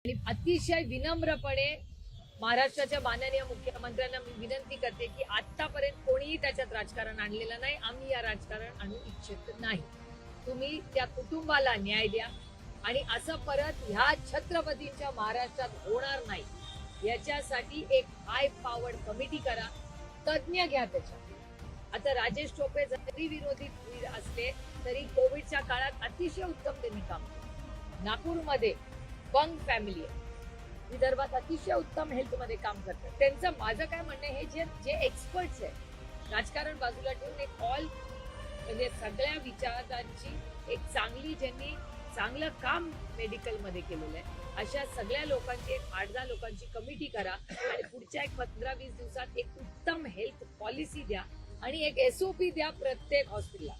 आणि अतिशय विनम्रपणे महाराष्ट्राच्या माननीय मुख्यमंत्र्यांना मी विनंती करते की आतापर्यंत कोणीही त्याच्यात राजकारण आणलेलं नाही. आम्ही या राजकारण आणू इच्छित नाही. तुम्ही त्या कुटुंबाला न्याय द्या आणि असं परत ह्या छत्रपतींच्या महाराष्ट्रात होणार नाही याच्यासाठी एक हाय पॉवर्ड कमिटी करा, तज्ज्ञ घ्या त्याच्यात. आता राजेश टोपे जरी विरोधी असले तरी कोविडच्या काळात अतिशय उत्तम त्यांनी काम केलं. नागपूरमध्ये बंग फॅमिली आहे, विदर्भात अतिशय उत्तम हेल्थ मध्ये काम करतात. त्यांचं माझं काय म्हणणं आहे, हे जे एक्सपर्ट्स आहे राजकारण बाजूला ठेवून एक ऑल म्हणजे सगळ्या विचारांची एक चांगली ज्यांनी चांगलं काम मेडिकल मध्ये केलेलं आहे अशा सगळ्या लोकांची एक 8-10 लोकांची कमिटी करा आणि पुढच्या एक 15-20 दिवसात एक उत्तम हेल्थ पॉलिसी द्या आणि एक SOP द्या प्रत्येक हॉस्पिटलला.